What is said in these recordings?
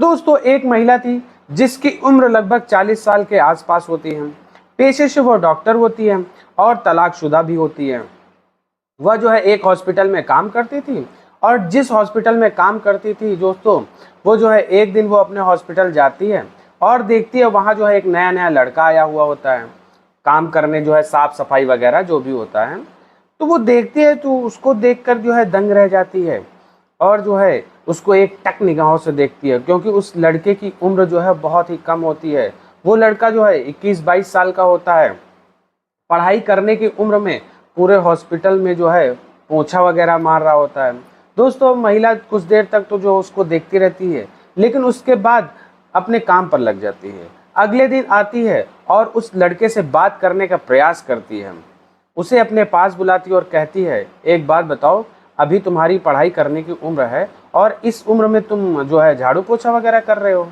दोस्तों एक महिला थी जिसकी उम्र लगभग 40 साल के आसपास होती है। पेशे से वो डॉक्टर होती है और तलाकशुदा भी होती है। वह जो है एक हॉस्पिटल में काम करती थी और जिस हॉस्पिटल में काम करती थी दोस्तों, वो जो है एक दिन वो अपने हॉस्पिटल जाती है और देखती है वहाँ जो है एक नया नया लड़का आया हुआ होता है काम करने, जो है साफ सफाई वगैरह जो भी होता है। तो वो देखती है तो उसको देखकर जो है दंग रह जाती है और जो है उसको एक टक निगाहों से देखती है, क्योंकि उस लड़के की उम्र जो है बहुत ही कम होती है। वो लड़का जो है 21-22 साल का होता है। पढ़ाई करने की उम्र में पूरे हॉस्पिटल में जो है पोछा वगैरह मार रहा होता है। दोस्तों महिला कुछ देर तक तो जो उसको देखती रहती है, लेकिन उसके बाद अपने काम पर लग जाती है। अगले दिन आती है और उस लड़के से बात करने का प्रयास करती है। उसे अपने पास बुलाती है और कहती है, एक बात बताओ, अभी तुम्हारी पढ़ाई करने की उम्र है और इस उम्र में तुम जो है झाड़ू पोछा वगैरह कर रहे हो,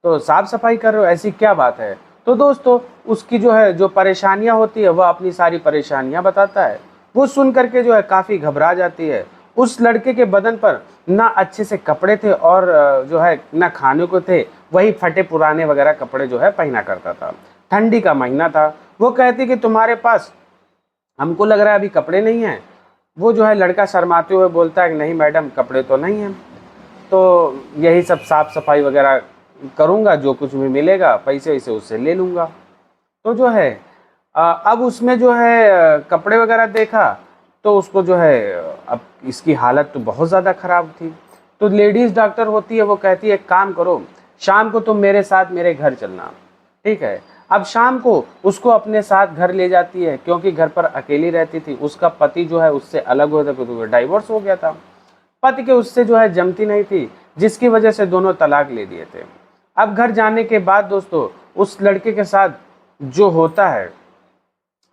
तो साफ सफाई कर रहे हो, ऐसी क्या बात है। तो दोस्तों उसकी जो है जो परेशानियां होती है वह अपनी सारी परेशानियां बताता है। वो सुन करके जो है काफ़ी घबरा जाती है। उस लड़के के बदन पर ना अच्छे से कपड़े थे और जो है ना खाने को थे, वही फटे पुराने वगैरह कपड़े जो है पहना करता था। ठंडी का महीना था। वो कहती कि तुम्हारे पास, हमको लग रहा है अभी कपड़े नहीं हैं। वो जो है लड़का शर्माते हुए बोलता है कि नहीं मैडम, कपड़े तो नहीं हैं, तो यही सब साफ़ सफाई वगैरह करूँगा, जो कुछ भी मिलेगा पैसे वैसे उससे ले लूँगा। तो जो है अब उसमें जो है कपड़े वगैरह देखा तो उसको जो है अब इसकी हालत तो बहुत ज़्यादा ख़राब थी। तो लेडीज़ डॉक्टर होती है, वो कहती है एक काम करो, शाम को तुम मेरे साथ मेरे घर चलना, ठीक है। अब शाम को उसको अपने साथ घर ले जाती है, क्योंकि घर पर अकेली रहती थी। उसका पति जो है उससे अलग हो गया, तो डाइवोर्स हो गया था। पति के उससे जो है जमती नहीं थी, जिसकी वजह से दोनों तलाक ले दिए थे। अब घर जाने के बाद दोस्तों उस लड़के के साथ जो होता है,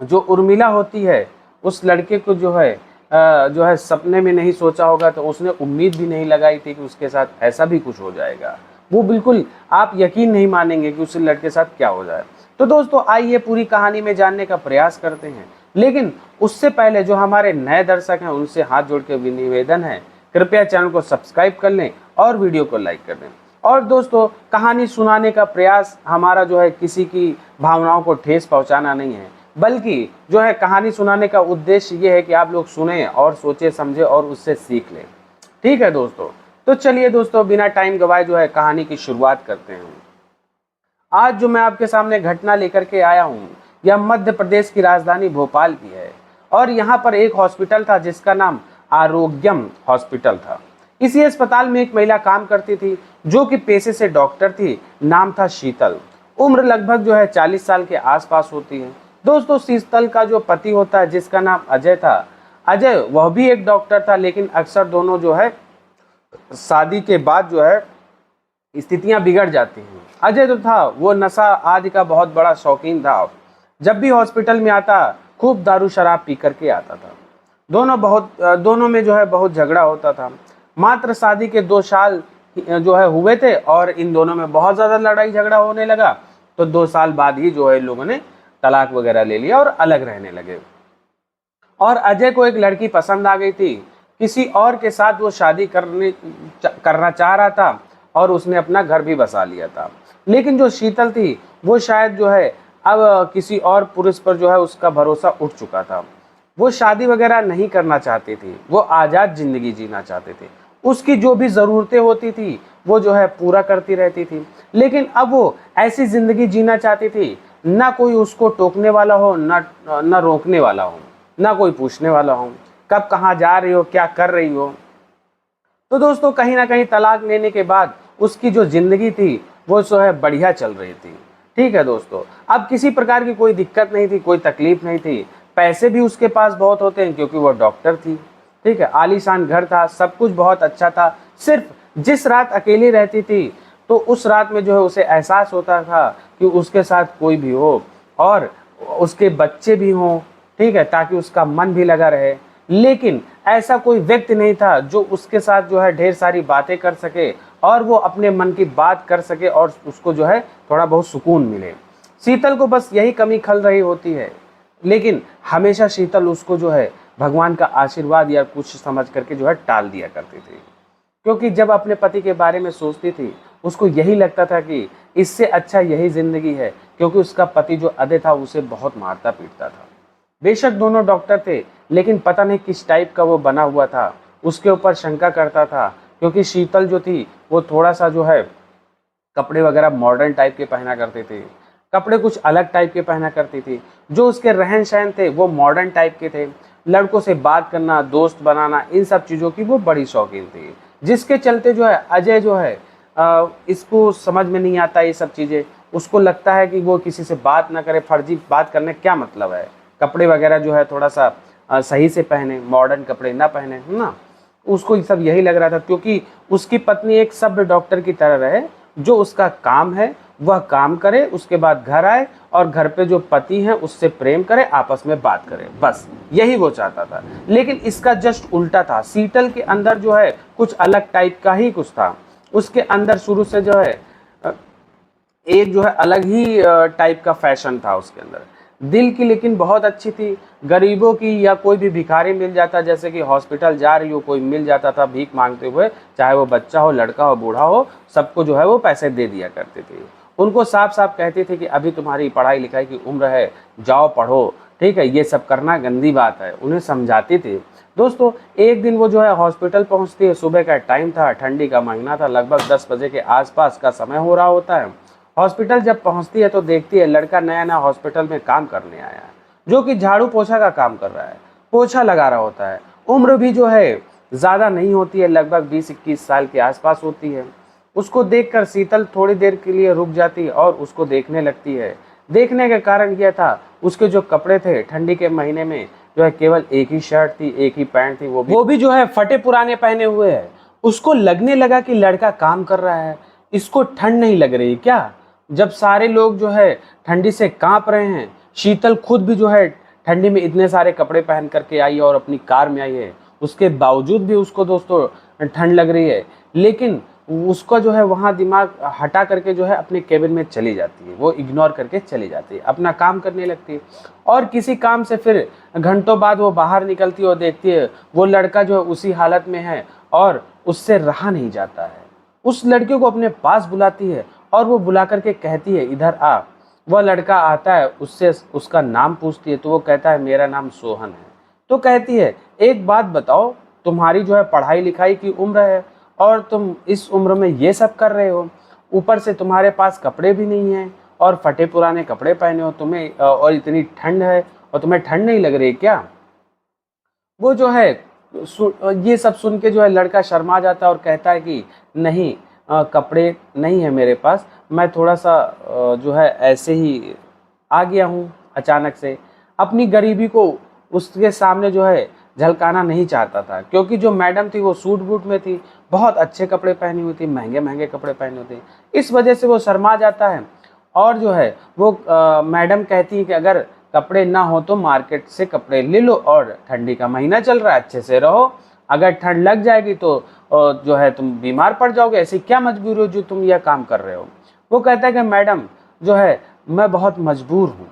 जो उर्मिला होती है, उस लड़के को जो है सपने में नहीं सोचा होगा, तो उसने उम्मीद भी नहीं लगाई थी कि उसके साथ ऐसा भी कुछ हो जाएगा। वो बिल्कुल, आप यकीन नहीं मानेंगे कि उस लड़के के साथ क्या हो जाए। तो दोस्तों आइए पूरी कहानी में जानने का प्रयास करते हैं, लेकिन उससे पहले जो हमारे नए दर्शक हैं उनसे हाथ जोड़ के निवेदन है, कृपया चैनल को सब्सक्राइब कर लें और वीडियो को लाइक कर दें। और दोस्तों कहानी सुनाने का प्रयास हमारा जो है किसी की भावनाओं को ठेस पहुंचाना नहीं है, बल्कि जो है कहानी सुनाने का उद्देश्य ये है कि आप लोग सुने और सोचे समझे और उससे सीख लें। ठीक है दोस्तों, तो चलिए दोस्तों बिना टाइम गवाए जो है कहानी की शुरुआत करते हैं। आज जो मैं आपके सामने घटना लेकर के आया हूँ, यह मध्य प्रदेश की राजधानी भोपाल की है और यहाँ पर एक हॉस्पिटल था जिसका नाम आरोग्यम हॉस्पिटल था। इसी अस्पताल में एक महिला काम करती थी जो कि पेशे से डॉक्टर थी। नाम था शीतल। उम्र लगभग जो है 40 साल के आसपास होती है। दोस्तों शीतल का जो पति होता है जिसका नाम अजय था, अजय वह भी एक डॉक्टर था, लेकिन अक्सर दोनों जो है शादी के बाद जो है स्थितियां बिगड़ जाती हैं। अजय जो था वो नशा आदि का बहुत बड़ा शौकीन था। जब भी हॉस्पिटल में आता खूब दारू शराब पी करके आता था। दोनों में जो है बहुत झगड़ा होता था। मात्र शादी के 2 साल जो है हुए थे और इन दोनों में बहुत ज़्यादा लड़ाई झगड़ा होने लगा। तो 2 साल बाद ही जो है लोगों ने तलाक वगैरह ले लिया और अलग रहने लगे। और अजय को एक लड़की पसंद आ गई थी। किसी और के साथ वो शादी करना चाह रहा था और उसने अपना घर भी बसा लिया था। लेकिन जो शीतल थी वो शायद जो है अब किसी और पुरुष पर जो है उसका भरोसा उठ चुका था। वो शादी वगैरह नहीं करना चाहती थी, वो आज़ाद ज़िंदगी जीना चाहते थे। उसकी जो भी ज़रूरतें होती थी वो जो है पूरा करती रहती थी। लेकिन अब वो ऐसी ज़िंदगी जीना चाहती थी, ना कोई उसको टोकने वाला हो, ना रोकने वाला हो, ना कोई पूछने वाला हो कब कहाँ जा रही हो, क्या कर रही हो। तो दोस्तों कहीं ना कहीं तलाक लेने के बाद उसकी जो ज़िंदगी थी वो जो है बढ़िया चल रही थी। ठीक है दोस्तों, अब किसी प्रकार की कोई दिक्कत नहीं थी, कोई तकलीफ नहीं थी। पैसे भी उसके पास बहुत होते हैं क्योंकि वो डॉक्टर थी। ठीक है, आलीशान घर था, सब कुछ बहुत अच्छा था। सिर्फ जिस रात अकेली रहती थी तो उस रात में जो है उसे एहसास होता था कि उसके साथ कोई भी हो और उसके बच्चे भी हों, ठीक है, ताकि उसका मन भी लगा रहे। लेकिन ऐसा कोई व्यक्ति नहीं था जो उसके साथ जो है ढेर सारी बातें कर सके और वो अपने मन की बात कर सके और उसको जो है थोड़ा बहुत सुकून मिले। शीतल को बस यही कमी खल रही होती है, लेकिन हमेशा शीतल उसको जो है भगवान का आशीर्वाद या कुछ समझ करके जो है टाल दिया करती थी। क्योंकि जब अपने पति के बारे में सोचती थी उसको यही लगता था कि इससे अच्छा यही ज़िंदगी है, क्योंकि उसका पति जो अजय था उसे बहुत मारता पीटता था। बेशक दोनों डॉक्टर थे, लेकिन पता नहीं किस टाइप का वो बना हुआ था, उसके ऊपर शंका करता था, क्योंकि शीतल जो थी वो थोड़ा सा जो है कपड़े वगैरह मॉडर्न टाइप के पहना करती थी, कपड़े कुछ अलग टाइप के पहना करती थी। जो उसके रहन सहन थे वो मॉडर्न टाइप के थे। लड़कों से बात करना, दोस्त बनाना, इन सब चीज़ों की वो बड़ी शौकीन थी, जिसके चलते जो है अजय जो है इसको समझ में नहीं आता ये सब चीज़ें। उसको लगता है कि वो किसी से बात ना करे, फर्जी बात करने क्या मतलब है, कपड़े वगैरह जो है थोड़ा सा सही से पहने, मॉडर्न कपड़े ना पहने, है ना। उसको ये सब यही लग रहा था, क्योंकि उसकी पत्नी एक सभ्य डॉक्टर की तरह रहे, जो उसका काम है वह काम करे, उसके बाद घर आए और घर पे जो पति है उससे प्रेम करे, आपस में बात करे, बस यही वो चाहता था। लेकिन इसका जस्ट उल्टा था। शीतल के अंदर जो है कुछ अलग टाइप का ही कुछ था। उसके अंदर शुरू से जो है एक जो है अलग ही टाइप का फैशन था उसके अंदर। दिल की लेकिन बहुत अच्छी थी। गरीबों की या कोई भी भिखारी मिल जाता, जैसे कि हॉस्पिटल जा रही हो, कोई मिल जाता था भीख मांगते हुए, चाहे वो बच्चा हो, लड़का हो, बूढ़ा हो, सबको जो है वो पैसे दे दिया करती थी। उनको साफ साफ कहती थी कि अभी तुम्हारी पढ़ाई लिखाई की उम्र है, जाओ पढ़ो, ठीक है, ये सब करना गंदी बात है, उन्हें समझाती थी। दोस्तों एक दिन वो जो है हॉस्पिटल पहुंचती है, सुबह का टाइम था, ठंडी का महीना था, लगभग 10 बजे के आसपास का समय हो रहा होता है। हॉस्पिटल जब पहुंचती है तो देखती है लड़का नया नया हॉस्पिटल में काम करने आया है, जो कि झाड़ू पोछा का काम कर रहा है, पोछा लगा रहा होता है। उम्र भी जो है ज़्यादा नहीं होती है, लगभग 20-21 साल के आसपास होती है। उसको देखकर शीतल थोड़ी देर के लिए रुक जाती और उसको देखने लगती है। देखने का कारण यह था, उसके जो कपड़े थे ठंडी के महीने में जो है केवल एक ही शर्ट थी, एक ही पैंट थी, वो भी जो है फटे पुराने पहने हुए है। उसको लगने लगा कि लड़का काम कर रहा है, इसको ठंड नहीं लग रही क्या? जब सारे लोग जो है ठंडी से कांप रहे हैं, शीतल खुद भी जो है ठंडी में इतने सारे कपड़े पहन करके आई है और अपनी कार में आई है, उसके बावजूद भी उसको दोस्तों ठंड लग रही है। लेकिन उसका जो है वहाँ दिमाग हटा करके जो है अपने केबिन में चली जाती है, वो इग्नोर करके चली जाती है, अपना काम करने लगती है। और किसी काम से फिर घंटों बाद वो बाहर निकलती है और देखती है वो लड़का जो है उसी हालत में है और उससे रहा नहीं जाता है। उस लड़के को अपने पास बुलाती है और वो बुला करके कहती है इधर आ। वह लड़का आता है, उससे उसका नाम पूछती है तो वो कहता है मेरा नाम सोहन है। तो कहती है एक बात बताओ, तुम्हारी जो है पढ़ाई लिखाई की उम्र है और तुम इस उम्र में ये सब कर रहे हो, ऊपर से तुम्हारे पास कपड़े भी नहीं हैं और फटे पुराने कपड़े पहने हो, तुम्हें और इतनी ठंड है और तुम्हें ठंड नहीं लग रही क्या? वो जो है ये सब सुन के जो है लड़का शर्मा जाता है और कहता है कि नहीं, कपड़े नहीं है मेरे पास, मैं थोड़ा सा जो है ऐसे ही आ गया हूँ अचानक से। अपनी गरीबी को उसके सामने जो है झलकाना नहीं चाहता था, क्योंकि जो मैडम थी वो सूट बूट में थी, बहुत अच्छे कपड़े पहनी हुई थी, महंगे महंगे कपड़े पहने हुए थे। इस वजह से वो शर्मा जाता है और जो है वो मैडम कहती है कि अगर कपड़े ना हो तो मार्केट से कपड़े ले लो और ठंडी का महीना चल रहा है, अच्छे से रहो, अगर ठंड लग जाएगी तो जो है तुम बीमार पड़ जाओगे, ऐसी क्या मजबूरी हो जो तुम यह काम कर रहे हो। वो कहता है कि मैडम जो है मैं बहुत मजबूर हूँ,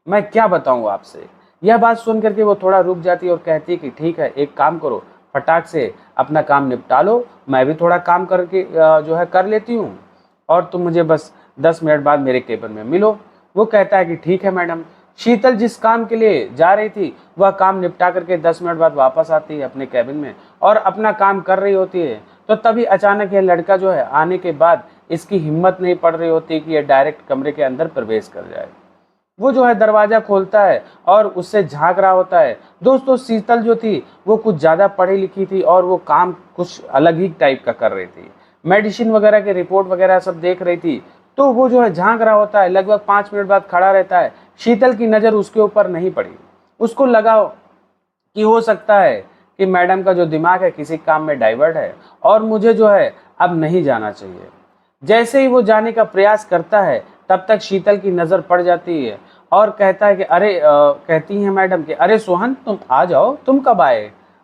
मैं क्या बताऊँ आपसे। यह बात सुन करके वो थोड़ा रुक जाती है और कहती है कि ठीक है, एक काम करो, फटाक से अपना काम निपटा लो, मैं भी थोड़ा काम करके जो है कर लेती हूँ और तुम मुझे बस 10 मिनट बाद मेरे केबिन में मिलो। वो कहता है कि ठीक है मैडम। शीतल जिस काम के लिए जा रही थी वह काम निपटा करके 10 मिनट बाद वापस आती है अपने केबिन में और अपना काम कर रही होती है। तो तभी अचानक यह लड़का जो है आने के बाद इसकी हिम्मत नहीं पड़ रही होती कि यह डायरेक्ट कमरे के अंदर प्रवेश कर जाए। वो जो है दरवाजा खोलता है और उससे झांक रहा होता है। दोस्तों शीतल जो थी वो कुछ ज़्यादा पढ़ी लिखी थी और वो काम कुछ अलग ही टाइप का कर रही थी, मेडिसिन वगैरह के रिपोर्ट वगैरह सब देख रही थी। तो वो जो है झांक रहा होता है, लगभग 5 मिनट बाद खड़ा रहता है। शीतल की नज़र उसके ऊपर नहीं पड़ी। उसको लगा कि हो सकता है कि मैडम का जो दिमाग है किसी काम में डाइवर्ट है और मुझे जो है अब नहीं जाना चाहिए। जैसे ही वो जाने का प्रयास करता है तब तक शीतल की नज़र पड़ जाती है और कहता है कि कहती हैं मैडम कि अरे सोहन तुम आ जाओ, तुम कब आए?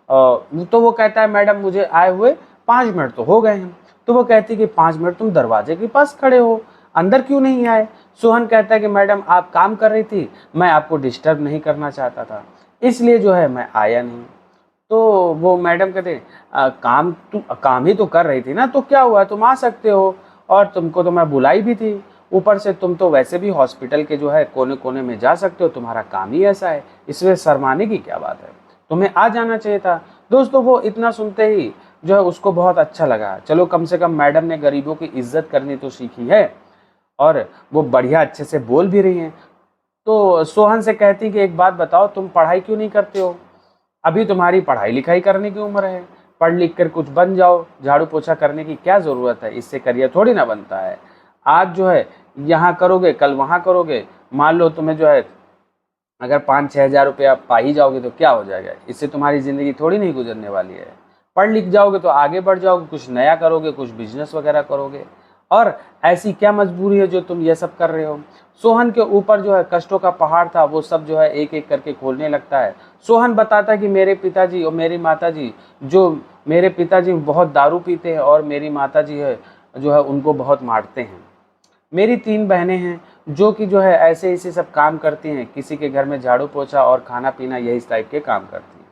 तो वो कहता है मैडम मुझे आए हुए 5 मिनट तो हो गए हैं। तो वो कहती कि 5 मिनट तुम दरवाजे के पास खड़े हो, अंदर क्यों नहीं आए? सोहन कहता है कि मैडम आप काम कर रही थी, मैं आपको डिस्टर्ब नहीं करना चाहता था, इसलिए जो है मैं आया नहीं। तो वो मैडम कहते हैं काम ही तो कर रही थी ना, तो क्या हुआ, तुम आ सकते हो। और तुमको तो मैं बुलाई भी थी, ऊपर से तुम तो वैसे भी हॉस्पिटल के जो है कोने कोने में जा सकते हो, तुम्हारा काम ही ऐसा है, इसमें शर्माने की क्या बात है, तुम्हें आ जाना चाहिए था। दोस्तों वो इतना सुनते ही जो है उसको बहुत अच्छा लगा, चलो कम से कम मैडम ने गरीबों की इज्जत करनी तो सीखी है और वो बढ़िया अच्छे से बोल भी रही हैं। तो सोहन से कहती कि एक बात बताओ, तुम पढ़ाई क्यों नहीं करते हो? अभी तुम्हारी पढ़ाई लिखाई करने की उम्र है, पढ़ लिख कर कुछ बन जाओ, झाड़ू पोछा करने की क्या ज़रूरत है, इससे करियर थोड़ी ना बनता है। आज जो है यहाँ करोगे, कल वहाँ करोगे, मान लो तुम्हें जो है अगर 5-6 हज़ार रुपया पा ही जाओगे तो क्या हो जाएगा, इससे तुम्हारी ज़िंदगी थोड़ी नहीं गुजरने वाली है। पढ़ लिख जाओगे तो आगे बढ़ जाओगे, कुछ नया करोगे, कुछ बिजनेस वगैरह करोगे, और ऐसी क्या मजबूरी है जो तुम ये सब कर रहे हो। सोहन के ऊपर जो है कष्टों का पहाड़ था, वो सब जो है एक एक करके खोलने लगता है। सोहन बताता है कि मेरे पिताजी और मेरी माताजी, जो मेरे पिताजी बहुत दारू पीते हैं और मेरी माताजी है जो है उनको बहुत मारते हैं। मेरी 3 बहनें हैं जो कि जो है ऐसे इसी सब काम करती हैं, किसी के घर में झाड़ू पोछा और खाना पीना यही टाइप के काम करती हैं,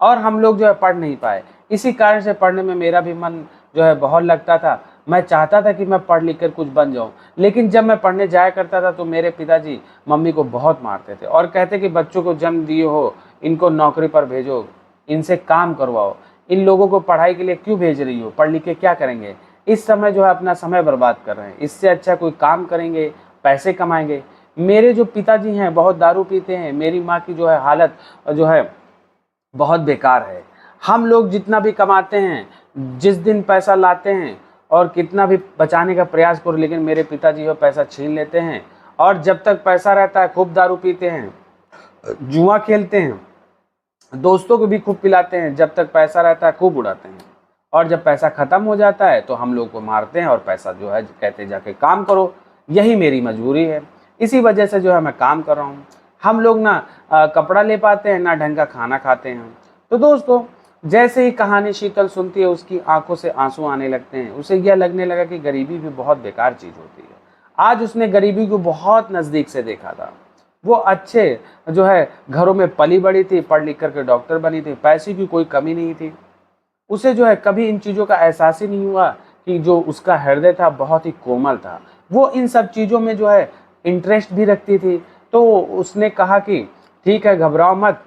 और हम लोग जो है पढ़ नहीं पाए। इसी कारण से पढ़ने में मेरा भी मन जो है बहुत लगता था, मैं चाहता था कि मैं पढ़ लिख कर कुछ बन जाऊं, लेकिन जब मैं पढ़ने जाया करता था तो मेरे पिताजी मम्मी को बहुत मारते थे और कहते कि बच्चों को जन्म दिए हो, इनको नौकरी पर भेजो, इनसे काम करवाओ, इन लोगों को पढ़ाई के लिए क्यों भेज रही हो, पढ़ लिख के क्या करेंगे, इस समय जो है अपना समय बर्बाद कर रहे हैं, इससे अच्छा कोई काम करेंगे, पैसे कमाएंगे। मेरे जो पिताजी हैं बहुत दारू पीते हैं, मेरी माँ की जो है हालत जो है बहुत बेकार है। हम लोग जितना भी कमाते हैं, जिस दिन पैसा लाते हैं और कितना भी बचाने का प्रयास करो, लेकिन मेरे पिताजी वो पैसा छीन लेते हैं, और जब तक पैसा रहता है खूब दारू पीते हैं, जुआ खेलते हैं, दोस्तों को भी खूब पिलाते हैं, जब तक पैसा रहता है खूब उड़ाते हैं, और जब पैसा खत्म हो जाता है तो हम लोग को मारते हैं और पैसा जो है कहते जाके काम करो। यही मेरी मजबूरी है, इसी वजह से जो है मैं काम कर रहा हूँ। हम लोग ना कपड़ा ले पाते हैं, ना ढंग का खाना खाते हैं। तो दोस्तों जैसे ही कहानी शीतल सुनती है उसकी आंखों से आंसू आने लगते हैं, उसे यह लगने लगा कि गरीबी भी बहुत बेकार चीज़ होती है। आज उसने गरीबी को बहुत नज़दीक से देखा था। वो अच्छे जो है घरों में पली बड़ी थी, पढ़ लिख करके डॉक्टर बनी थी, पैसे की कोई कमी नहीं थी। उसे जो है कभी इन चीज़ों का एहसास ही नहीं हुआ कि जो उसका हृदय था बहुत ही कोमल था, वो इन सब चीज़ों में जो है इंटरेस्ट भी रखती थी। तो उसने कहा कि ठीक है, घबराओ मत,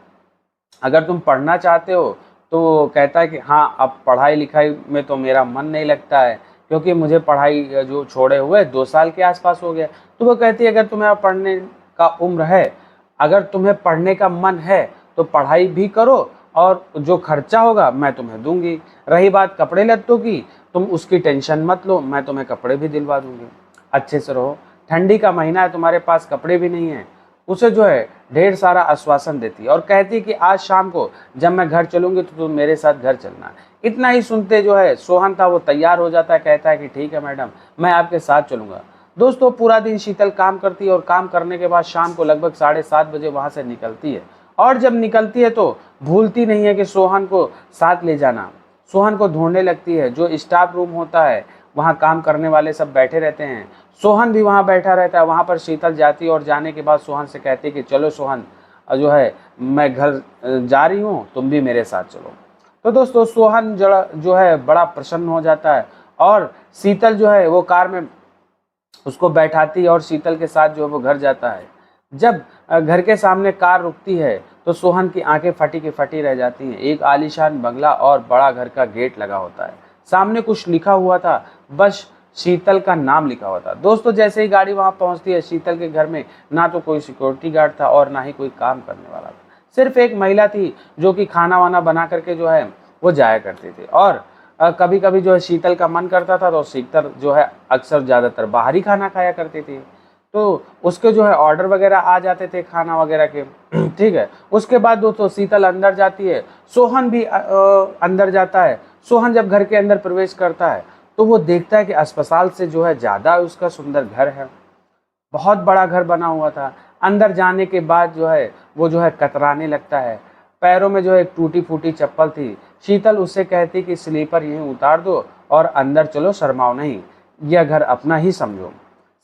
अगर तुम पढ़ना चाहते हो। तो कहता है कि हाँ, अब पढ़ाई लिखाई में तो मेरा मन नहीं लगता है, क्योंकि मुझे पढ़ाई जो छोड़े हुए 2 साल के आसपास हो गया। तो वो कहती है अगर तुम्हें पढ़ने का उम्र है, अगर तुम्हें पढ़ने का मन है तो पढ़ाई भी करो, और जो खर्चा होगा मैं तुम्हें दूंगी। रही बात कपड़े लत्तों की, तुम उसकी टेंशन मत लो, मैं तुम्हें कपड़े भी दिलवा दूंगी, अच्छे से रहो। ठंडी का महीना है, तुम्हारे पास कपड़े भी नहीं है। उसे जो है ढेर सारा आश्वासन देती है और कहती है कि आज शाम को जब मैं घर चलूंगी तो तुम मेरे साथ घर चलना। इतना ही सुनते जो है सोहन था वो तैयार हो जाता है, कहता है कि ठीक है मैडम, मैं आपके साथ चलूंगा। दोस्तों पूरा दिन शीतल काम करती है और काम करने के बाद शाम को लगभग 7:30 बजे वहां से निकलती है, और जब निकलती है तो भूलती नहीं है कि सोहन को साथ ले जाना। सोहन को ढूंढने लगती है, जो स्टाफ रूम होता है वहाँ काम करने वाले सब बैठे रहते हैं, सोहन भी वहाँ बैठा रहता है। वहाँ पर शीतल जाती है और जाने के बाद सोहन से कहती है कि चलो सोहन, जो है मैं घर जा रही हूँ, तुम भी मेरे साथ चलो। तो दोस्तों सोहन जो है बड़ा प्रसन्न हो जाता है और शीतल जो है वो कार में उसको बैठाती है और शीतल के साथ जो है वो घर जाता है। जब घर के सामने कार रुकती है तो सोहन की आंखें फटी की फटी रह जाती हैं। एक आलीशान बंगला और बड़ा घर का गेट लगा होता है, सामने कुछ लिखा हुआ था, बस शीतल का नाम लिखा हुआ था। दोस्तों जैसे ही गाड़ी वहां पहुंचती है, शीतल के घर में ना तो कोई सिक्योरिटी गार्ड था और ना ही कोई काम करने वाला था, सिर्फ एक महिला थी जो कि खाना वाना बना करके जो है वो जाया करती थी। और कभी कभी जो है शीतल का मन करता था तो शीतल जो है अक्सर ज़्यादातर बाहर ही खाना खाया करती थी, तो उसके जो है ऑर्डर वगैरह आ जाते थे खाना वगैरह के। ठीक है, उसके बाद दोस्तों शीतल अंदर जाती है, सोहन भी अंदर जाता है। सोहन जब घर के अंदर प्रवेश करता है तो वो देखता है कि अस्पताल से जो है ज़्यादा उसका सुंदर घर है, बहुत बड़ा घर बना हुआ था। अंदर जाने के बाद जो है वो जो है कतराने लगता है, पैरों में जो है एक टूटी फूटी चप्पल थी। शीतल उससे कहती कि स्लीपर यहीं उतार दो और अंदर चलो, शर्माओ नहीं, यह घर अपना ही समझो।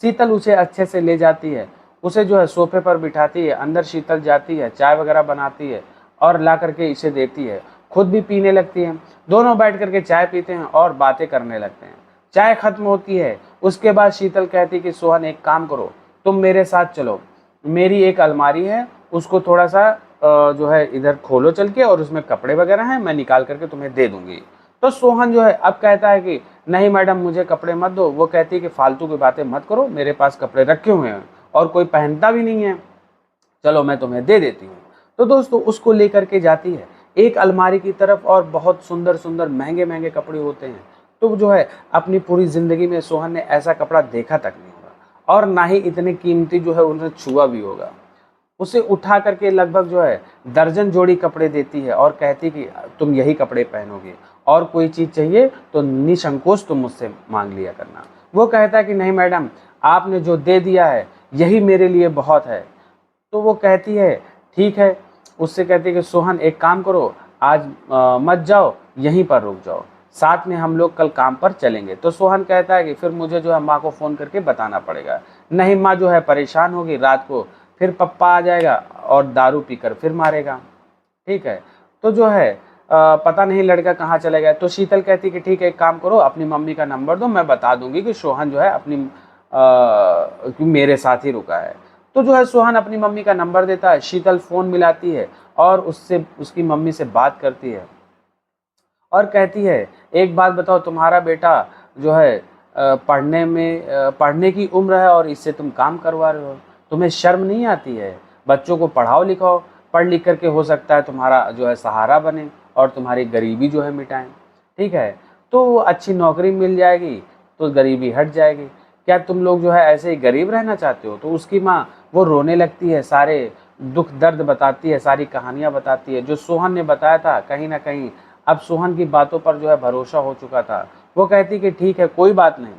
शीतल उसे अच्छे से ले जाती है, उसे जो है सोफे पर बिठाती है, अंदर शीतल जाती है, चाय वगैरह बनाती है और ला करके इसे देती है, खुद भी पीने लगती है। दोनों बैठ करके चाय पीते हैं और बातें करने लगते हैं। चाय खत्म होती है, उसके बाद शीतल कहती कि सोहन एक काम करो, तुम मेरे साथ चलो, मेरी एक अलमारी है, उसको थोड़ा सा जो है इधर खोलो चल के, और उसमें कपड़े वगैरह हैं, मैं निकाल करके तुम्हें दे दूंगी। तो सोहन जो है अब कहता है कि नहीं मैडम मुझे कपड़े मत दो। वो कहती है कि फालतू की बातें मत करो, मेरे पास कपड़े रखे हुए हैं और कोई पहनता भी नहीं है, चलो मैं तुम्हें दे देती हूँ। तो दोस्तों उसको लेकर के जाती है एक अलमारी की तरफ, और बहुत सुंदर सुंदर महंगे महंगे कपड़े होते हैं। तो जो है अपनी पूरी जिंदगी में सोहन ने ऐसा कपड़ा देखा तक नहीं होगा, और ना ही इतने कीमती जो है उन्हें छुआ भी होगा। उसे उठा करके लगभग जो है दर्जन जोड़ी कपड़े देती है और कहती कि तुम यही कपड़े पहनोगे, और कोई चीज़ चाहिए तो निसंकोच तुम मुझसे मांग लिया करना। वो कहता है कि नहीं मैडम, आपने जो दे दिया है यही मेरे लिए बहुत है। तो वो कहती है ठीक है। उससे कहती है कि सोहन एक काम करो, आज मत जाओ, यहीं पर रुक जाओ, साथ में हम लोग कल काम पर चलेंगे। तो सोहन कहता है कि फिर मुझे जो है माँ को फ़ोन करके बताना पड़ेगा। नहीं, माँ जो है परेशान होगी, रात को फिर पप्पा आ जाएगा और दारू पीकर फिर मारेगा। ठीक है। तो जो है पता नहीं लड़का कहाँ चले गया। तो शीतल कहती कि ठीक है एक काम करो, अपनी मम्मी का नंबर दो, मैं बता दूंगी कि सोहन जो है अपनी कि मेरे साथ ही रुका है। तो जो है सोहन अपनी मम्मी का नंबर देता है, शीतल फ़ोन मिलाती है और उससे उसकी मम्मी से बात करती है और कहती है एक बात बताओ, तुम्हारा बेटा जो है पढ़ने की उम्र है और इससे तुम काम करवा रहे हो, तुम्हें शर्म नहीं आती है? बच्चों को पढ़ाओ लिखाओ, पढ़ लिख करके हो सकता है तुम्हारा जो है सहारा बने और तुम्हारी गरीबी जो है मिटाएं। ठीक है, तो अच्छी नौकरी मिल जाएगी तो गरीबी हट जाएगी। क्या तुम लोग जो है ऐसे ही गरीब रहना चाहते हो? तो उसकी माँ वो रोने लगती है, सारे दुख दर्द बताती है, सारी कहानियाँ बताती है जो सोहन ने बताया था। कहीं ना कहीं अब सोहन की बातों पर जो है भरोसा हो चुका था। वो कहती कि ठीक है कोई बात नहीं,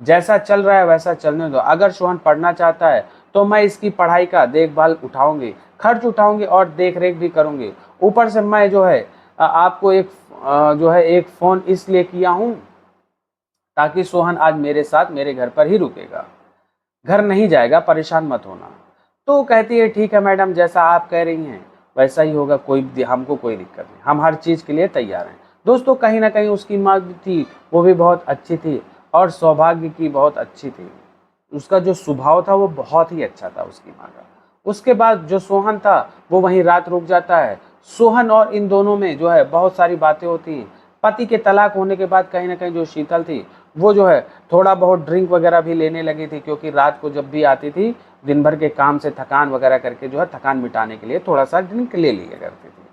जैसा चल रहा है वैसा चलने दो। अगर सोहन पढ़ना चाहता है तो मैं इसकी पढ़ाई का देखभाल उठाऊंगी, खर्च उठाऊंगी और देख रेख भी करूंगी। ऊपर से मैं जो है आपको जो है एक फ़ोन इसलिए किया हूँ ताकि सोहन आज मेरे साथ मेरे घर पर ही रुकेगा, घर नहीं जाएगा, परेशान मत होना। तो कहती है ठीक है मैडम, जैसा आप कह रही हैं वैसा ही होगा, हमको कोई दिक्कत नहीं, हम हर चीज़ के लिए तैयार हैं। दोस्तों कहीं ना कहीं उसकी माँ थी वो भी बहुत अच्छी थी और सौभाग्य की बहुत अच्छी थी। उसका जो स्वभाव था वो बहुत ही अच्छा था उसकी माँ का। उसके बाद जो सोहन था वो वहीं रात रुक जाता है। सोहन और इन दोनों में जो है बहुत सारी बातें होती हैं। पति के तलाक होने के बाद कहीं ना कहीं जो शीतल थी वो जो है थोड़ा बहुत ड्रिंक वगैरह भी लेने लगी थी, क्योंकि रात को जब भी आती थी दिन भर के काम से थकान वगैरह करके जो है थकान मिटाने के लिए थोड़ा सा ड्रिंक ले लिया करती थी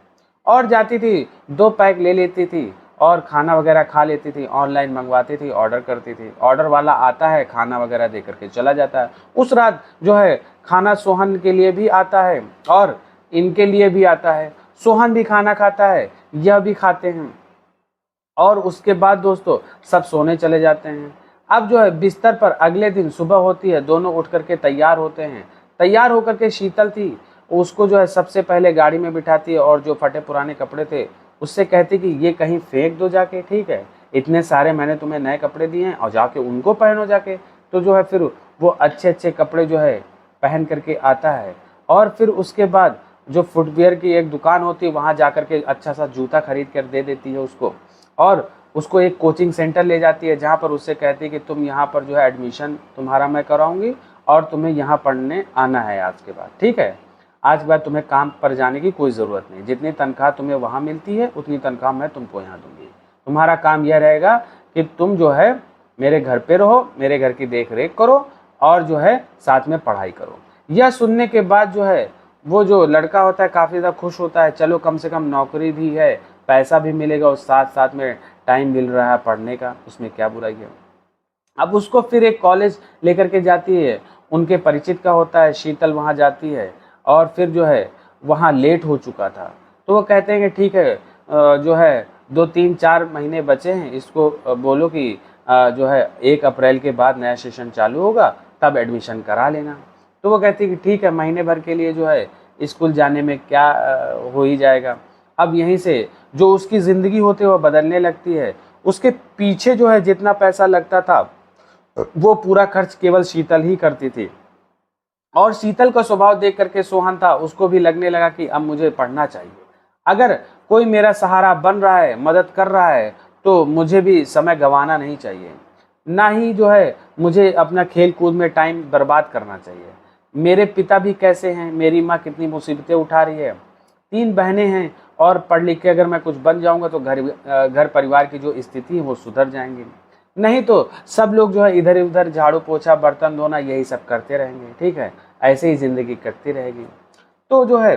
और जाती थी 2 पैक ले लेती थी और खाना वगैरह खा लेती थी, ऑनलाइन मंगवाती थी, ऑर्डर करती थी। ऑर्डर वाला आता है, खाना वगैरह दे करके चला जाता है। उस रात जो है खाना सोहन के लिए भी आता है और इनके लिए भी आता है। सोहन भी खाना खाता है, यह भी खाते हैं और उसके बाद दोस्तों सब सोने चले जाते हैं। अब जो है बिस्तर पर अगले दिन सुबह होती है, दोनों उठ करके तैयार होते हैं। तैयार होकर के शीतल थी उसको जो है सबसे पहले गाड़ी में बिठाती है और जो फटे पुराने कपड़े थे उससे कहती कि ये कहीं फेंक दो जाके, ठीक है, इतने सारे मैंने तुम्हें नए कपड़े दिए हैं और जाके उनको पहनो जाके। तो जो है फिर वो अच्छे अच्छे कपड़े जो है पहन करके आता है और फिर उसके बाद जो फुटवियर की एक दुकान होती है वहाँ जा करके अच्छा सा जूता खरीद कर दे देती है उसको, और उसको एक कोचिंग सेंटर ले जाती है जहाँ पर उससे कहती है कि तुम यहाँ पर जो है एडमिशन तुम्हारा मैं कराऊंगी और तुम्हें यहाँ पढ़ने आना है आज के बाद, ठीक है, आज के बाद तुम्हें काम पर जाने की कोई ज़रूरत नहीं, जितनी तनख्वाह तुम्हें वहाँ मिलती है उतनी तनख्वाह मैं तुमको यहाँ दूंगी। तुम्हारा काम यह रहेगा कि तुम जो है मेरे घर पे रहो, मेरे घर की देख रेख करो और जो है साथ में पढ़ाई करो। यह सुनने के बाद जो है वो जो लड़का होता है काफ़ी ज़्यादा खुश होता है, चलो कम से कम नौकरी भी है, पैसा भी मिलेगा और साथ साथ में टाइम मिल रहा है पढ़ने का, उसमें क्या बुराई है। अब उसको फिर एक कॉलेज लेकर के जाती है, उनके परिचित का होता है, शीतल वहाँ जाती है और फिर जो है वहाँ लेट हो चुका था। तो वो कहते हैं कि ठीक है जो है 2-3-4 महीने बचे हैं, इसको बोलो कि जो है 1 अप्रैल के बाद नया सेशन चालू होगा तब एडमिशन करा लेना। तो वो कहती है कि ठीक है, महीने भर के लिए जो है स्कूल जाने में क्या हो ही जाएगा। अब यहीं से जो उसकी ज़िंदगी होती है वह बदलने लगती है। उसके पीछे जो है जितना पैसा लगता था वो पूरा खर्च केवल शीतल ही करती थी और शीतल का स्वभाव देख करके सोहन था उसको भी लगने लगा कि अब मुझे पढ़ना चाहिए, अगर कोई मेरा सहारा बन रहा है, मदद कर रहा है तो मुझे भी समय गंवाना नहीं चाहिए। ना ही जो है मुझे अपना खेल कूद में टाइम बर्बाद करना चाहिए। मेरे पिता भी कैसे हैं, मेरी माँ कितनी मुसीबतें उठा रही है, 3 बहनें हैं, और पढ़ लिख के अगर मैं कुछ बन जाऊंगा तो घर परिवार की जो स्थिति है वो सुधर जाएंगी, नहीं तो सब लोग जो है इधर उधर झाड़ू पोछा बर्तन धोना यही सब करते रहेंगे। ठीक है, ऐसे ही ज़िंदगी कटती रहेगी। तो जो है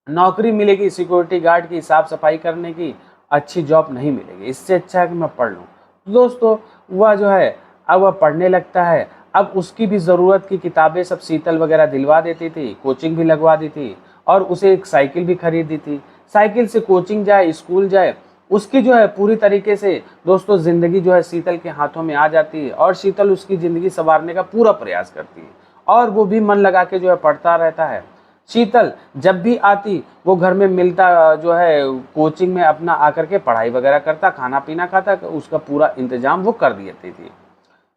नौकरी मिलेगी सिक्योरिटी गार्ड की, साफ सफाई करने की, अच्छी जॉब नहीं मिलेगी, इससे अच्छा है कि मैं पढ़ लूँ। दोस्तों वह जो है अब वह पढ़ने लगता है। अब उसकी भी ज़रूरत की किताबें सब शीतल वगैरह दिलवा देती थी, कोचिंग भी लगवा दी थी, और उसे एक साइकिल भी खरीद दी थी। साइकिल से कोचिंग जाए, स्कूल जाए, उसकी जो है पूरी तरीके से दोस्तों ज़िंदगी जो है शीतल के हाथों में आ जाती है, और शीतल उसकी ज़िंदगी संवारने का पूरा प्रयास करती है, और वो भी मन लगा के जो है पढ़ता रहता है। शीतल जब भी आती वो घर में मिलता, जो है कोचिंग में अपना आकर के पढ़ाई वगैरह करता, खाना पीना खाता, उसका पूरा इंतजाम वो कर देती थी।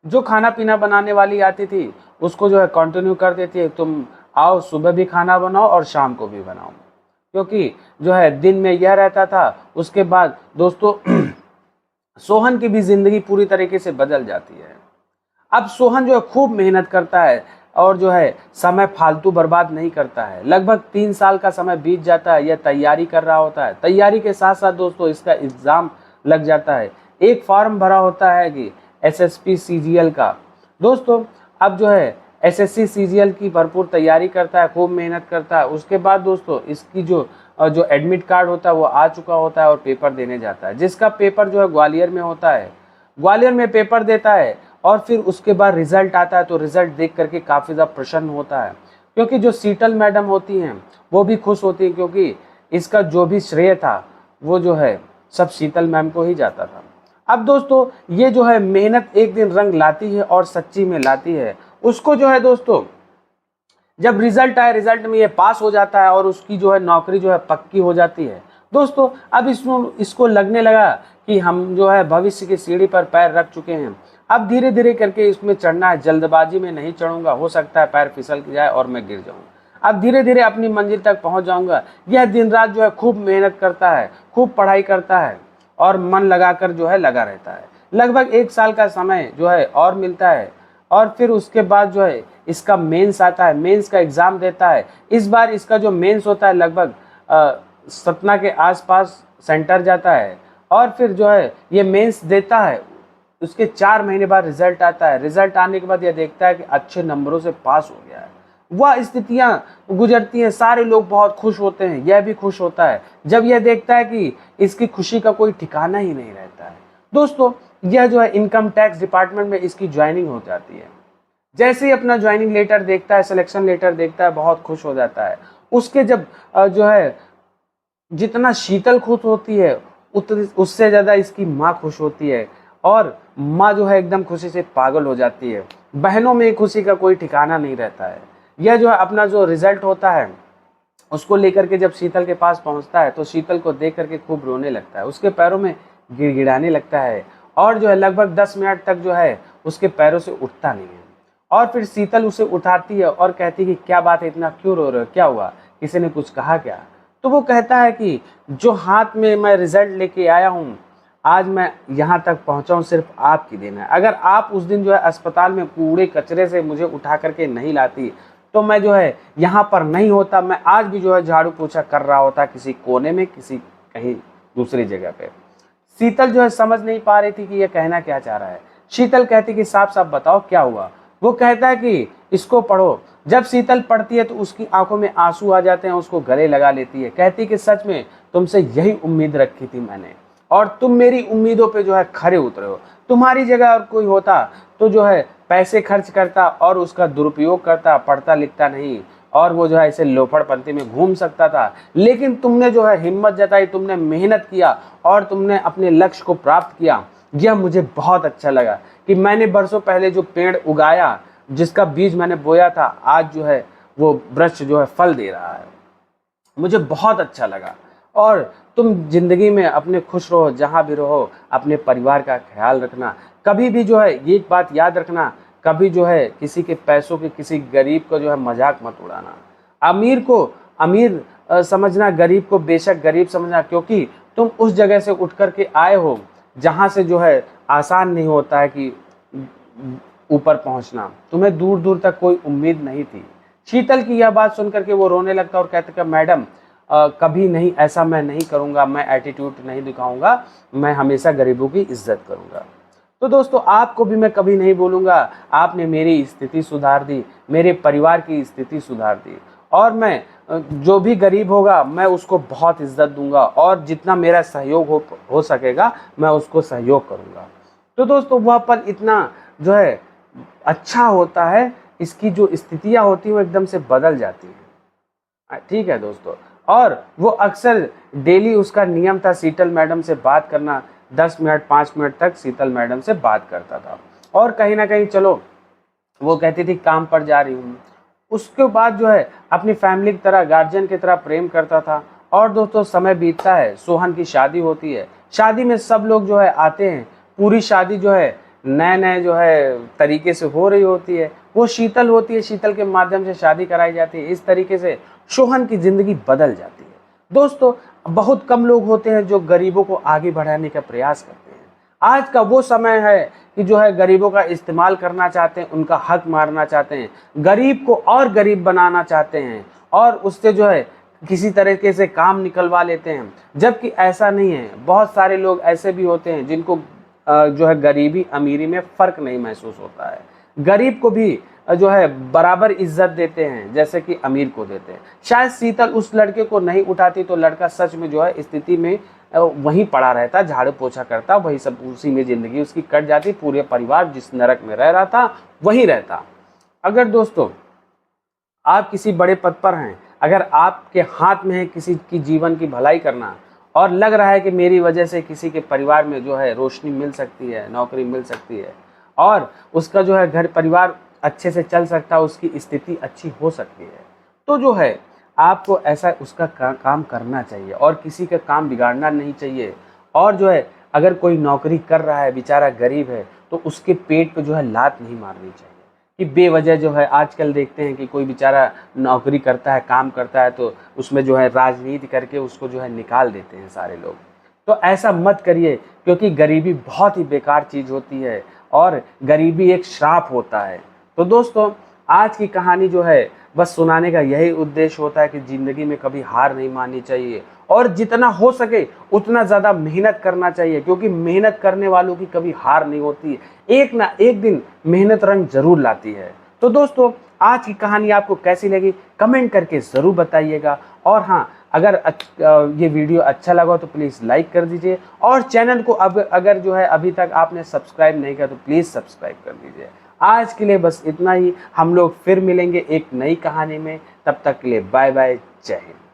जो खाना पीना बनाने वाली आती थी उसको जो है कंटिन्यू कर देती है, तुम आओ सुबह भी खाना बनाओ और शाम को भी बनाओ, क्योंकि जो है दिन में यह रहता था। उसके बाद दोस्तों सोहन की भी जिंदगी पूरी तरीके से बदल जाती है। अब सोहन जो है खूब मेहनत करता है, और जो है समय फालतू बर्बाद नहीं करता है। लगभग 3 साल का समय बीत जाता है, यह तैयारी कर रहा होता है। तैयारी के साथ साथ दोस्तों इसका एग्ज़ाम लग जाता है। एक फॉर्म भरा होता है कि एसएसपी सीजीएल का। दोस्तों अब जो है एसएससी सीजीएल की भरपूर तैयारी करता है, खूब मेहनत करता है। उसके बाद दोस्तों इसकी जो एडमिट कार्ड होता है वो आ चुका होता है, और पेपर देने जाता है, जिसका पेपर जो है ग्वालियर में होता है। ग्वालियर में पेपर देता है, और फिर उसके बाद रिजल्ट आता है। तो रिजल्ट देख करके काफ़ी ज़्यादा प्रसन्न होता है, क्योंकि जो शीतल मैडम होती हैं वो भी खुश होती हैं, क्योंकि इसका जो भी श्रेय था वो जो है सब शीतल मैम को ही जाता था। अब दोस्तों ये जो है मेहनत एक दिन रंग लाती है, और सच्ची में लाती है। उसको जो है दोस्तों जब रिजल्ट आए, रिजल्ट में ये पास हो जाता है, और उसकी जो है नौकरी जो है पक्की हो जाती है। दोस्तों अब इसको लगने लगा कि हम जो है भविष्य की सीढ़ी पर पैर रख चुके हैं, अब धीरे धीरे करके इसमें चढ़ना है, जल्दबाजी में नहीं चढ़ूंगा, हो सकता है पैर फिसल जाए और मैं गिर जाऊं। अब धीरे धीरे अपनी मंजिल तक पहुंच जाऊंगा। यह दिन रात जो है खूब मेहनत करता है, खूब पढ़ाई करता है, और मन लगाकर जो है लगा रहता है। लगभग 1 साल का समय जो है और मिलता है, और फिर उसके बाद जो है इसका मेंस आता है, मेंस का एग्ज़ाम देता है। इस बार इसका जो मेंस होता है लगभग सतना के आसपास सेंटर जाता है, और फिर जो है ये मेंस देता है। उसके 4 महीने बाद रिजल्ट आता है। रिजल्ट आने के बाद यह देखता है कि अच्छे नंबरों से पास हो गया है। वह स्थितियां गुजरती हैं, सारे लोग बहुत खुश होते हैं, यह भी खुश होता है जब यह देखता है कि इसकी खुशी का कोई ठिकाना ही नहीं रहता है। दोस्तों यह जो है इनकम टैक्स डिपार्टमेंट में इसकी ज्वाइनिंग हो जाती है। जैसे ही अपना ज्वाइनिंग लेटर देखता है, सिलेक्शन लेटर देखता है, बहुत खुश हो जाता है। उसके जब जो है जितना शीतल खुश होती है उससे ज़्यादा इसकी माँ खुश होती है, और माँ जो है एकदम खुशी से पागल हो जाती है। बहनों में खुशी का कोई ठिकाना नहीं रहता है। यह जो है अपना जो रिजल्ट होता है उसको लेकर के जब शीतल के पास पहुंचता है तो शीतल को देख करके खूब रोने लगता है, उसके पैरों में गिड़गिड़ाने लगता है, और जो है लगभग 10 मिनट तक जो है उसके पैरों से उठता नहीं है। और फिर शीतल उसे उठाती है और कहती है कि क्या बात है, इतना क्यों रो रहे हो, क्या हुआ, किसी ने कुछ कहा क्या? तो वो कहता है कि जो हाथ में मैं रिजल्ट लेके आया हूँ, आज मैं यहाँ तक पहुँचा हूँ सिर्फ आपकी देन है। अगर आप उस दिन जो है अस्पताल में कूड़े कचरे से मुझे उठा करके नहीं लाती तो मैं जो है यहाँ पर नहीं होता, मैं आज भी जो है झाड़ू पोछा कर रहा होता किसी कोने में, किसी कहीं दूसरी जगह पे। शीतल जो है समझ नहीं पा रही थी कि ये कहना क्या चाह रहा है। शीतल कहती कि साफ साफ बताओ क्या हुआ। वो कहता है कि इसको पढ़ो। जब शीतल पढ़ती है तो उसकी आंखों में आंसू आ जाते हैं, उसको गले लगा लेती है, कहती कि सच में तुमसे यही उम्मीद रखी थी मैंने, और तुम मेरी उम्मीदों पे जो है खरे उतरे हो। तुम्हारी जगह और कोई होता तो जो है पैसे खर्च करता और उसका दुरुपयोग करता, पढ़ता लिखता नहीं, और वो जो है ऐसे लोफड़पंथी में घूम सकता था। लेकिन तुमने जो है हिम्मत जताई, तुमने मेहनत किया, और तुमने अपने लक्ष्य को प्राप्त किया। यह मुझे बहुत अच्छा लगा कि मैंने बरसों पहले जो पेड़ उगाया, जिसका बीज मैंने बोया था, आज जो है वो वृक्ष जो है फल दे रहा है। मुझे बहुत अच्छा लगा। और तुम जिंदगी में अपने खुश रहो, जहाँ भी रहो, अपने परिवार का ख्याल रखना। कभी भी जो है ये बात याद रखना, कभी जो है किसी के पैसों के, किसी गरीब को जो है मजाक मत उड़ाना। अमीर को अमीर समझना, गरीब को बेशक गरीब समझना, क्योंकि तुम उस जगह से उठ कर के आए हो जहाँ से जो है आसान नहीं होता है कि ऊपर पहुंचना, तुम्हें दूर दूर तक कोई उम्मीद नहीं थी। शीतल की यह बात सुनकर के वो रोने लगता और कहता कि मैडम कभी नहीं, ऐसा मैं नहीं करूँगा, मैं एटीट्यूड नहीं दिखाऊंगा, मैं हमेशा गरीबों की इज्जत करूँगा। तो दोस्तों आपको भी मैं कभी नहीं बोलूँगा आपने मेरी स्थिति सुधार दी, मेरे परिवार की स्थिति सुधार दी, और मैं जो भी गरीब होगा मैं उसको बहुत इज्जत दूंगा, और जितना मेरा सहयोग हो सकेगा मैं उसको सहयोग करूँगा। तो दोस्तों वह पल इतना जो है अच्छा होता है, इसकी जो स्थितियाँ होती हैं वो एकदम से बदल जाती हैं। ठीक है दोस्तों, और वो अक्सर डेली उसका नियम था शीतल मैडम से बात करना, 10 मिनट 5 मिनट तक शीतल मैडम से बात करता था, और कहीं ना कहीं चलो वो कहती थी काम पर जा रही हूँ। उसके बाद जो है अपनी फैमिली की तरह, गार्जियन की तरह प्रेम करता था। और दोस्तों समय बीतता है, सोहन की शादी होती है। शादी में सब लोग जो है आते हैं, पूरी शादी जो है नए नए जो है तरीके से हो रही होती है। वो शीतल होती है, शीतल के माध्यम से शादी कराई जाती है। इस तरीके से सोहन की जिंदगी बदल जाती है। दोस्तों बहुत कम लोग होते हैं जो गरीबों को आगे बढ़ाने का प्रयास करते हैं। आज का वो समय है कि जो है गरीबों का इस्तेमाल करना चाहते हैं, उनका हक मारना चाहते हैं, गरीब को और गरीब बनाना चाहते हैं, और उससे जो है किसी तरीके से काम निकलवा लेते हैं। जबकि ऐसा नहीं है, बहुत सारे लोग ऐसे भी होते हैं जिनको जो है गरीबी अमीरी में फ़र्क नहीं महसूस होता है। गरीब को भी जो है बराबर इज्जत देते हैं जैसे कि अमीर को देते हैं। शायद शीतल उस लड़के को नहीं उठाती तो लड़का सच में जो है स्थिति में वहीं पड़ा रहता, झाड़ू पोछा करता, वही सब, उसी में ज़िंदगी उसकी कट जाती, पूरे परिवार जिस नरक में रह रहा था वहीं रहता। अगर दोस्तों आप किसी बड़े पद पर हैं, अगर आपके हाथ में है किसी की जीवन की भलाई करना, और लग रहा है कि मेरी वजह से किसी के परिवार में जो है रोशनी मिल सकती है, नौकरी मिल सकती है, और उसका जो है घर परिवार अच्छे से चल सकता है, उसकी स्थिति अच्छी हो सकती है, तो जो है आपको ऐसा उसका काम करना चाहिए, और किसी का काम बिगाड़ना नहीं चाहिए। और जो है अगर कोई नौकरी कर रहा है, बेचारा गरीब है, तो उसके पेट पे जो है लात नहीं मारनी चाहिए कि बेवजह जो है। आजकल देखते हैं कि कोई बेचारा नौकरी करता है, काम करता है, तो उसमें जो है राजनीति करके उसको जो है निकाल देते हैं सारे लोग। तो ऐसा मत करिए, क्योंकि गरीबी बहुत ही बेकार चीज़ होती है, और गरीबी एक श्राप होता है। तो दोस्तों आज की कहानी जो है बस सुनाने का यही उद्देश्य होता है कि ज़िंदगी में कभी हार नहीं माननी चाहिए, और जितना हो सके उतना ज़्यादा मेहनत करना चाहिए, क्योंकि मेहनत करने वालों की कभी हार नहीं होती। एक ना एक दिन मेहनत रंग जरूर लाती है। तो दोस्तों आज की कहानी आपको कैसी लगी कमेंट करके ज़रूर बताइएगा। और हाँ, अगर ये वीडियो अच्छा लगा तो प्लीज़ लाइक कर दीजिए, और चैनल को अगर जो है अभी तक आपने सब्सक्राइब नहीं किया तो प्लीज़ सब्सक्राइब कर दीजिए। आज के लिए बस इतना ही, हम लोग फिर मिलेंगे एक नई कहानी में। तब तक के लिए बाय बाय, जय हिंद।